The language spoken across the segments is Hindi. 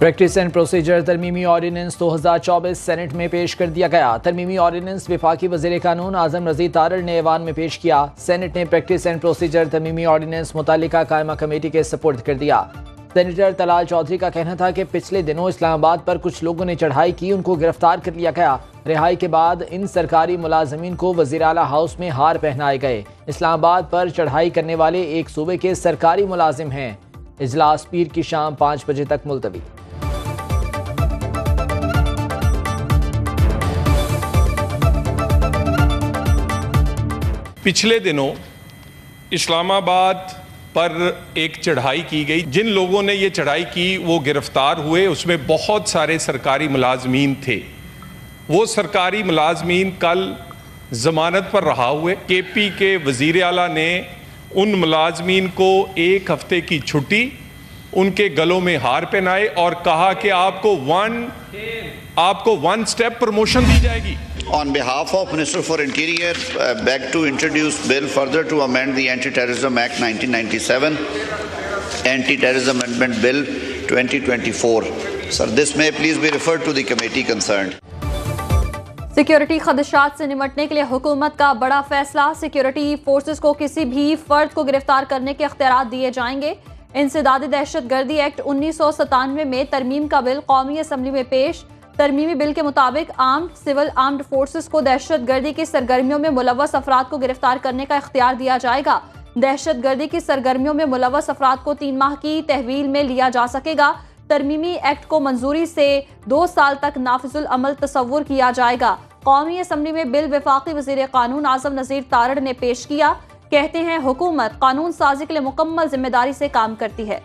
प्रैक्टिस एंड प्रोसीजर तरमीमी ऑर्डिनेंस 2024 सेनेट में पेश कर दिया गया। तरमीमी ऑर्डिनेंस वफाकी वज़ीर कानून आज़म नज़ीर तारड़ ने ऐवान में पेश किया। सेनेट ने प्रैक्टिस एंड प्रोसीजर तरमीमी ऑर्डिनेंस मुतालिका कायमा कमेटी के सपुर्द कर दिया। सेनेटर तलाल चौधरी का कहना था कि पिछले दिनों इस्लामाबाद पर कुछ लोगों ने चढ़ाई की, उनको गिरफ्तार कर लिया गया। रिहाई के बाद इन सरकारी मुलाजमीन को वज़ीर आला हाउस में हार पहनाए गए। इस्लामाबाद पर चढ़ाई करने वाले एक सूबे के सरकारी मुलाजिम हैं। इजलास पीर की शाम 5 बजे तक मुलतवी। पिछले दिनों इस्लामाबाद पर एक चढ़ाई की गई। जिन लोगों ने ये चढ़ाई की वो गिरफ्तार हुए। उसमें बहुत सारे सरकारी मुलाजमीन थे। वो सरकारी मुलाजमीन कल ज़मानत पर रहा हुए। केपी के वज़ीर आला ने उन मुलाजमीन को 1 हफ्ते की छुट्टी, उनके गलों में हार पहनाए और कहा कि आपको वन स्टेप प्रमोशन दी जाएगी। On behalf of Minister for Interior, beg to introduce bill further to amend the Anti-Terrorism Act 1997, Anti-Terrorism Amendment Bill 2024. Sir, this may please be referred to the committee concerned. Security खदशात से निपटने के लिए हुकूमत का बड़ा फैसला। सिक्योरिटी फोर्सेस को किसी भी फर्द को गिरफ्तार करने के इख्तियार दिए जाएंगे। इंसदादी दहशत गर्दी एक्ट 1997 में तरमीम का बिल कौमी असम्बली में पेश। तरमीमी बिल के मुताबिक सिविल आर्म्ड फोर्सेस को दहशत गर्दी की सरगर्मियों में मुलव्वस अफराद को गिरफ्तार करने का इख्तियार दिया जाएगा। दहशत गर्दी की सरगर्मियों में मुलव्वस अफराद को 3 माह की तहवील में लिया जा सकेगा। तरमीमी एक्ट को मंजूरी से 2 साल तक नाफिजुल अमल तस्वुर किया जाएगा। कौमी असम्बली में बिल वफाकी वज़ीर कानून आज़म नज़ीर तारड़ ने पेश किया। कहते हैं हुकूमत कानून साजी के लिए मुकम्मल जिम्मेदारी से काम करती है।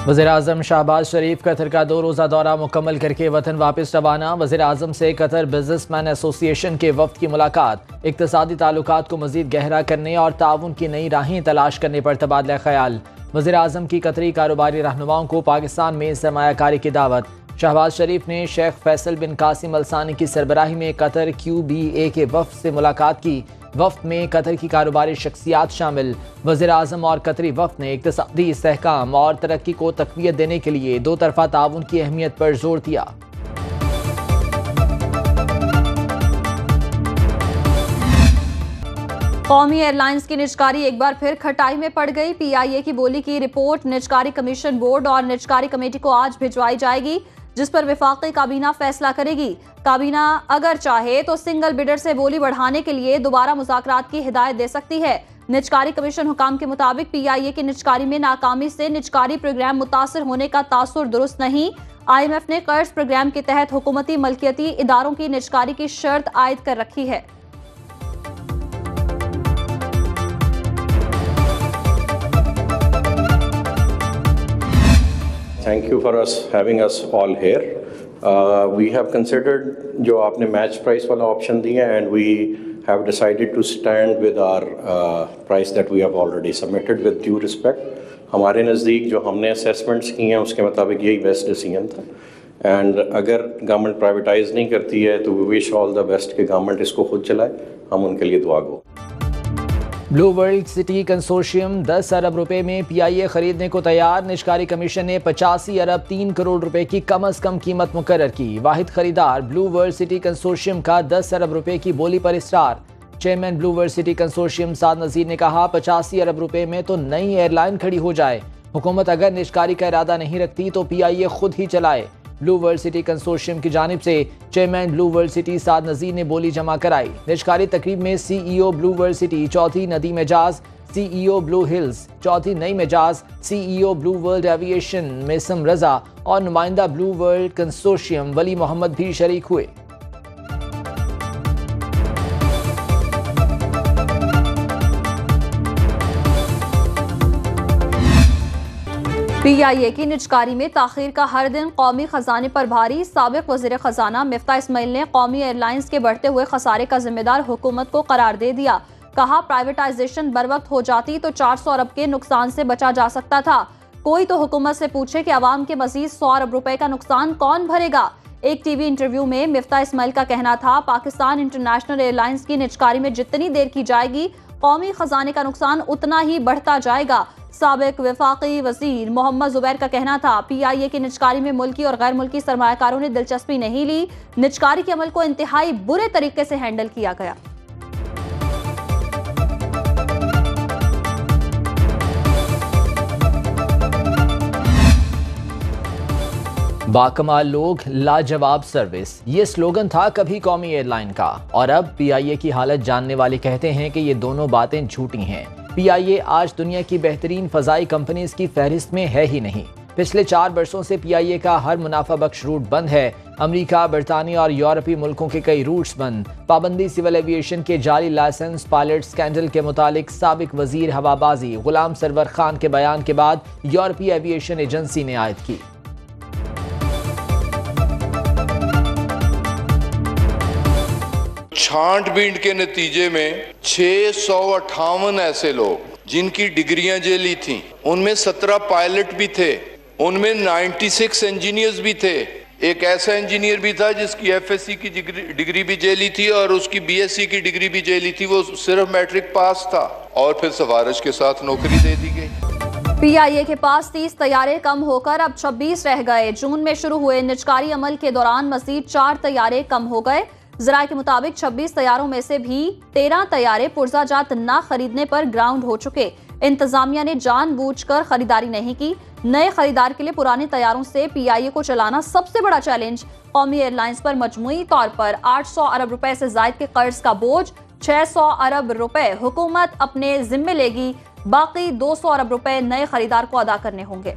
वज़ीर-ए-आज़म शहबाज शरीफ कतर का 2 रोज़ा दौरा मुकम्मल करके वतन वापस रवाना। वज़ीर-ए-आज़म से कतर बिजनेसमैन एसोसिएशन के वफ़द की मुलाकात। इक़्तिसादी ताल्लुकात को मज़ीद गहरा करने और ताउन की नई राहें तलाश करने पर तबादला ख्याल। वज़ीर-ए-आज़म की कतरी कारोबारी रहनुमाओं को पाकिस्तान में सरमायाकारी की दावत। शहबाज शरीफ ने शेख फैसल बिन कासिम अल सानी की सरबराही में कतर QBA के वफ़द से मुलाकात की। वफ़द में कतर की कारोबारी शख्सियात शामिल। वज़ीर-ए-आज़म और कतरी वफ़द ने इक़्तिसादी इस्तेहकाम और तरक्की को तक़वियत देने के लिए 2 तरफ़ा ताउन की अहमियत पर जोर दिया। कौमी एयरलाइंस की निजकारी एक बार फिर खटाई में पड़ गई। PIA की बोली की रिपोर्ट निजकारी कमीशन बोर्ड और निजकारी कमेटी को आज भिजवाई जाएगी, जिस पर वफाकी काबीना फैसला करेगी। काबीना अगर चाहे तो सिंगल बिडर से बोली बढ़ाने के लिए दोबारा मुज़ाकरात की हिदायत दे सकती है। निजकारी कमीशन हुकाम के मुताबिक PIA की निजकारी में नाकामी से निजकारी प्रोग्राम मुतासर होने का तासुर दुरुस्त नहीं। IMF ने कर्ज प्रोग्राम के तहत हुकूमती मलकियती इदारों की निजकारी की शर्त आयद कर रखी है। Thank you for having us all here. We have considered जो आपने मैच प्राइस वाला ऑप्शन दिया and we have decided to stand with our price that we have already submitted with due respect. हमारे नज़दीक जो हमने assessments की हैं उसके मुताबिक यही बेस्ट डिसीजन था। एंड अगर गवर्नमेंट प्राइवेटाइज नहीं करती है तो we wish all the best कि गवर्नमेंट इसको खुद चलाए। हम उनके लिए दुआ गो। ब्लू वर्ल्ड सिटी कंसोर्शियम 10 अरब रुपए में PIA खरीदने को तैयार। निजकारी कमीशन ने 85 अरब 3 करोड़ रुपए की कम अज कम कीमत मुकर्रर की। वाहिद खरीदार ब्लू वर्ल्ड सिटी कंसोर्शियम का 10 अरब रुपए की बोली पर इसरार। Chairman Blue World City consortium Saad Nazir ने कहा 85 अरब रुपए में तो नई एयरलाइन खड़ी हो जाए। हुकूमत अगर निजकारी का इरादा नहीं रखती तो PIA खुद ही चलाए। ब्लू वर्ल्ड सिटी कंसोर्शियम की जानिब से चेयरमैन ब्लू वर्ल्ड सिटी साद नज़ीर ने बोली जमा कराई। निजकारी तकरीब में CEO ब्लू वर्ल्ड सिटी चौथी Nadeem Ejaz, CEO Blue Hills चौथी Naeem Ejaz, CEO Blue World aviation Maisam Raza और नुमाइंदा Blue World consortium Wali Mohammad भी शरीक हुए। PIA की निजकारी में ताखीर का हर दिन कौमी खजाने पर भारी। साबिक वज़ीर खजाना मिफ्ता इस्माइल ने कौमी एयरलाइंस के बढ़ते हुए खसारे का जिम्मेदार हुकूमत को करार दे दिया। कहा प्राइवेटाइजेशन बर वक्त हो जाती तो 400 अरब के नुकसान से बचा जा सकता था। कोई तो हुकूमत से पूछे कि अवाम के मजीद 100 अरब रुपए का नुकसान कौन भरेगा। एक टीवी इंटरव्यू में मिफ्ता इस्माइल का कहना था पाकिस्तान इंटरनेशनल एयरलाइंस की निजकारी में जितनी देर की जाएगी कौमी खजाने का नुकसान उतना ही बढ़ता जाएगा। साबिक वफाकी वजीर मोहम्मद जुबैर का कहना था, PIA की निजकारी में मुल्की और गैर मुल्की सरमायाकारों ने दिलचस्पी नहीं ली। निजकारी के अमल को इंतहाई बुरे तरीके से हैंडल किया गया। बाकमाल लोग, लाजवाब सर्विस, ये स्लोगन था कभी कौमी एयरलाइन का, और अब PIA की हालत जानने वाले कहते हैं कि ये दोनों बातें झूठी हैं। PIA आज दुनिया की बेहतरीन फजाई कंपनीज की फहरिस्त में है ही नहीं। पिछले 4 वर्षों से PIA का हर मुनाफा बख्श रूट बंद है। अमेरिका, बरतानिया और यूरोपीय मुल्कों के कई रूट्स बंद। पाबंदी सिविल एविएशन के जाली लाइसेंस, पायलट स्कैंडल के मुतालिक साबिक वजीर हवाबाजी गुलाम सरवर खान के बयान के बाद यूरोपीय एविएशन एजेंसी ने आयद की। छांटबीन के नतीजे में 658 ऐसे लोग जिनकी डिग्रियां जेली थीं, उनमें 17 पायलट भी थे, उनमें 96 इंजीनियर्स भी थे। एक ऐसा इंजीनियर भी था जिसकी FSC की डिग्री भी जेली थी और उसकी BSc की डिग्री भी जेली थी। वो सिर्फ मैट्रिक पास था और फिर सिफारिश के साथ नौकरी दे दी गई। PIA के पास 30 तैयारे कम होकर अब 26 रह गए। जून में शुरू हुए निजकारी अमल के दौरान मजीद 4 तैयारे कम हो गए। ज़राए के मुताबिक 26 तैयारों में से भी 13 तैयारे पुर्जाजात ना खरीदने पर ग्राउंड हो चुके। इंतजामिया ने जानबूझकर खरीदारी नहीं की। नए खरीदार के लिए पुराने तैयारों से PIA को चलाना सबसे बड़ा चैलेंज। कौमी एयरलाइंस पर मजमूई तौर पर 800 अरब रुपए से जायद के कर्ज का बोझ, 600 अरब रुपए हुकूमत अपने जिम्मे लेगी। बाकी 200 अरब रुपए नए खरीदार को अदा करने होंगे।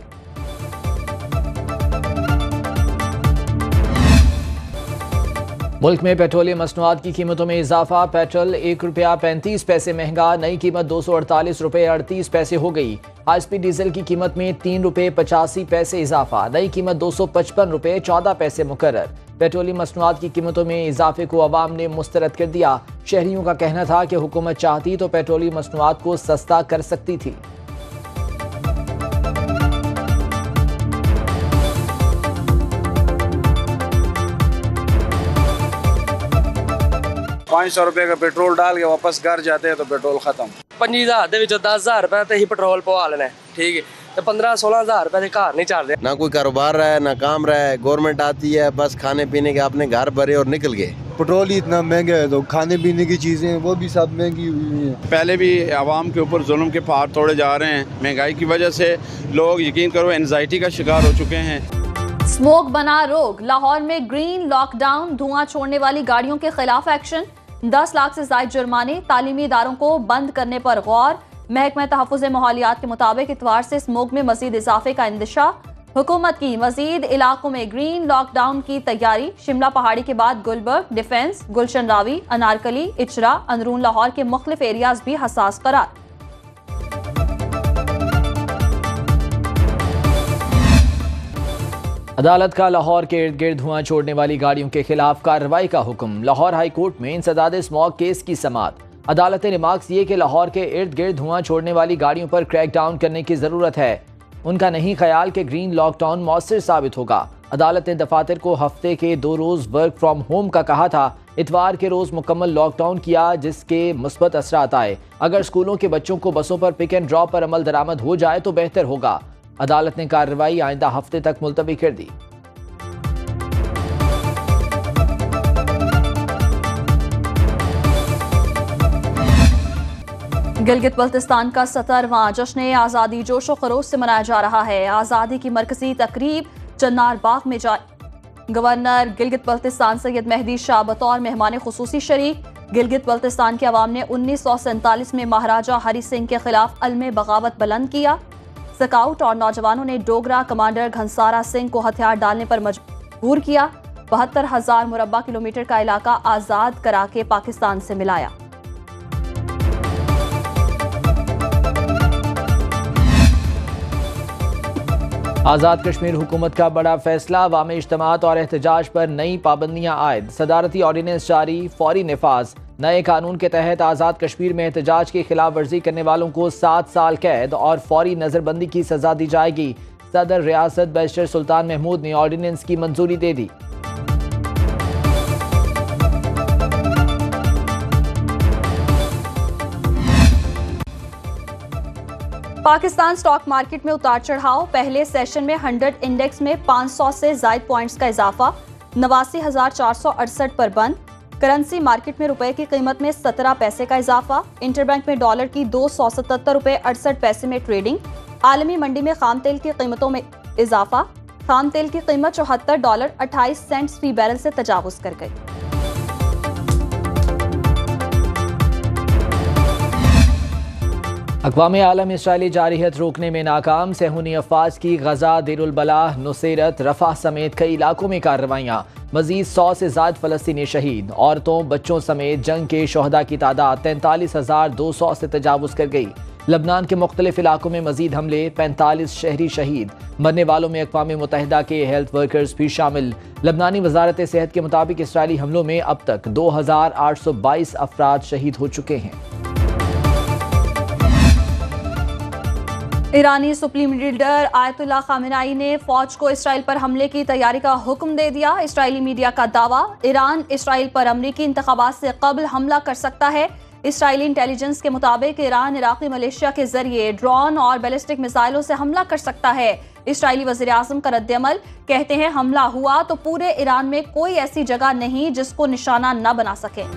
मुल्क में पेट्रोलियम मसनूआत की कीमतों में इजाफा। पेट्रोल 1 रुपया 35 पैसे महंगा, नई कीमत 248 रुपये 38 पैसे हो गई। हाई स्पीड डीजल की कीमत में 3 रुपये 85 पैसे इजाफा, नई कीमत 255 रुपये 14 पैसे मुकर्रर। पेट्रोलियम मसनूआत की कीमतों में इजाफे को अवाम ने मुस्तरद कर दिया। शहरियों का कहना था कि हुकूमत चाहती तो पेट्रोलियम मसनूआत को सस्ता कर सकती थी। ₹500 का पेट्रोल डाल के वापस घर जाते हैं तो पेट्रोल खत्म। 50,000 ਦੇ ਵਿੱਚੋਂ 10,000 रुपए ਤੇ ਹੀ पेट्रोल पवा लेना ठीक है, तो 15-16,000 रुपए ਦੇ घर नहीं चल रहे। ना कोई कारोबार रहा है ना काम रहा है, गवर्नमेंट आती है बस खाने पीने के अपने घर भरे और निकल गए। पेट्रोल ही इतना महंगा है तो खाने पीने की चीजें वो भी सब महंगी हुई हैं। पहले भी आवाम के ऊपर जुल्म के पहाड़ तोड़े जा रहे हैं। महंगाई की वजह से लोग यकीन करो एंजाइटी का शिकार हो चुके हैं। स्मोक बना रोग। लाहौर में ग्रीन लॉकडाउन, धुआं छोड़ने वाली गाड़ियों के खिलाफ एक्शन। 10 लाख से ज्यादा जुर्माने। तालीमी इदारों को बंद करने पर गौर। महकमा तहफ़्फ़ुज़ माहौलियात के मुताबिक इतवार से स्मोक में मजीद इजाफे का इंदिशा। हुकूमत की मजीद इलाकों में ग्रीन लॉकडाउन की तैयारी। शिमला पहाड़ी के बाद गुलबर्ग, डिफेंस, गुलशन रावी, अनारकली, इचरा, अंदरून लाहौर के मुख्तलिफ एरियाज भी हसास करार। अदालत का लाहौर के इर्द गिर्द धुआं छोड़ने वाली गाड़ियों के खिलाफ कार्रवाई का हुक्म। लाहौर हाई कोर्ट में इंसदाद स्मॉग केस की समाअत। अदालत ने रिमार्क्स दिए कि लाहौर के इर्द गिर्द धुआं छोड़ने वाली गाड़ियों पर क्रैक डाउन करने की जरूरत है। उनका नहीं ख्याल कि ग्रीन लॉकडाउन मौसर साबित होगा। अदालत ने दफातर को हफ्ते के 2 रोज वर्क फ्रॉम होम का कहा था। इतवार के रोज मुकम्मल लॉकडाउन किया जिसके मुस्बत असरात आए। अगर स्कूलों के बच्चों को बसों पर पिक एंड ड्रॉप पर अमल दरामद हो जाए तो बेहतर होगा। अदालत ने कार्रवाई आइंदा हफ्ते तक मुलतवी कर दी। गिलगित बल्तिस्तान का 17वां जश्न आज़ादी जोशो खरोश से मनाया जा रहा है। आज़ादी की मरकजी तकरीब चन्नार बाग में गवर्नर गिलगित बल्तिस्तान सैयद मेहदी शाह बतौर मेहमान खुसूसी शरीक। गिलगित बल्तिस्तान के अवाम ने 1947 में महाराजा हरि सिंह के खिलाफ अलमे बगावत बुलंद किया। स्काउट और नौजवानों ने डोगरा कमांडर घनसारा सिंह को हथियार डालने पर मजबूर किया। 72,000 मुरब्बा किलोमीटर का इलाका आज़ाद करा के पाकिस्तान से मिलाया। आज़ाद कश्मीर हुकूमत का बड़ा फैसला। अवामी इज्तिमात और एहतजाज पर नई पाबंदियां आयद। सदारती ऑर्डिनेंस जारी, फौरी निफाज। नए कानून के तहत आज़ाद कश्मीर में एहतजाज की खिलाफ वर्जी करने वालों को 7 साल कैद और फौरी नजरबंदी की सजा दी जाएगी। सदर रियासत बैरिस्टर सुल्तान महमूद ने ऑर्डिनेंस की मंजूरी दे दी। पाकिस्तान स्टॉक मार्केट में उतार चढ़ाव। पहले सेशन में 100 इंडेक्स में 500 से ज्यादा पॉइंट्स का इजाफा, 89,468 पर बंद। करेंसी मार्केट में रुपए की कीमत में 17 पैसे का इजाफा। इंटरबैंक में डॉलर की 277 रुपए 68 पैसे में ट्रेडिंग। आलमी मंडी में खाम तेल की कीमतों में इजाफा। खाम तेल की कीमत $74.28 फी बैरल से तजावुज कर गई। अक़वाम आलम इसराइली जारहियत रोकने में नाकाम। सेहूनी अफवाज की गजा, देरुल बलाह, नुसैरत, रफा समेत कई इलाकों में कार्रवाइयाँ। मजीद 100 से ज़ायद फ़लस्तीनी शहीद। औरतों बच्चों समेत जंग के शोहदा की तादाद 43,200 से तजावुज़ कर गई। लबनान के मुख्तलिफ इलाकों में मजीद हमले, 45 शहरी शहीद। मरने वालों में अक़वाम मुत्तहिदा के हेल्थ वर्कर्स भी शामिल। लबनानी वजारत सेहत के मुताबिक इसराइली हमलों में अब तक 2,822 अफराद शहीद हो चुके हैं। ईरानी सुप्रीम लीडर आयतुल्लाह खामेनेई ने फौज को इसराइल पर हमले की तैयारी का हुक्म दे दिया। इसराइली मीडिया का दावा, ईरान इसराइल पर अमरीकी इंतखाबात से कबल हमला कर सकता है। इसराइली इंटेलिजेंस के मुताबिक ईरान इराकी मलेशिया के जरिए ड्रोन और बैलिस्टिक मिसाइलों से हमला कर सकता है। इसराइली वज़ीर आज़म का रद्द-ए-अमल, कहते हैं हमला हुआ तो पूरे ईरान में कोई ऐसी जगह नहीं जिसको निशाना न बना सके।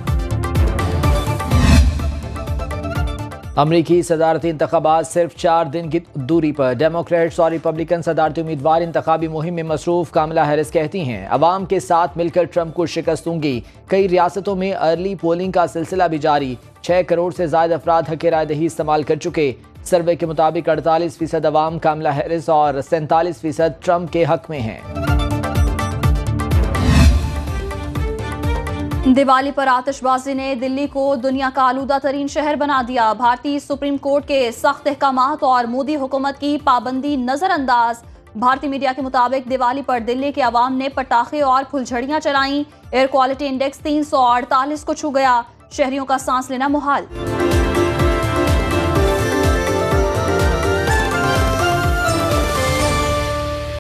अमरीकी सदारती इंतखाबात सिर्फ 4 दिन की दूरी पर। डेमोक्रेट्स और रिपब्लिकन सदारती उम्मीदवार इंतखाबी मुहिम में मसरूफ। कामला हैरिस कहती हैं अवाम के साथ मिलकर ट्रंप को शिकस्त दूंगी। कई रियासतों में अर्ली पोलिंग का सिलसिला भी जारी। 6 करोड़ से ज्यादा अफराद हक राय दही इस्तेमाल कर चुके। सर्वे के मुताबिक 48% अवाम कामला हैरिस और 47% ट्रंप के हक में हैं। दिवाली पर आतिशबाजी ने दिल्ली को दुनिया का आलूदा तरीन शहर बना दिया। भारतीय सुप्रीम कोर्ट के सख्त अहकामात और मोदी हुकूमत की पाबंदी नजरअंदाज। भारतीय मीडिया के मुताबिक दिवाली पर दिल्ली के अवाम ने पटाखे और फुलझड़ियां चलाई। एयर क्वालिटी इंडेक्स 348 को छू गया। शहरियों का सांस लेना मुहाल।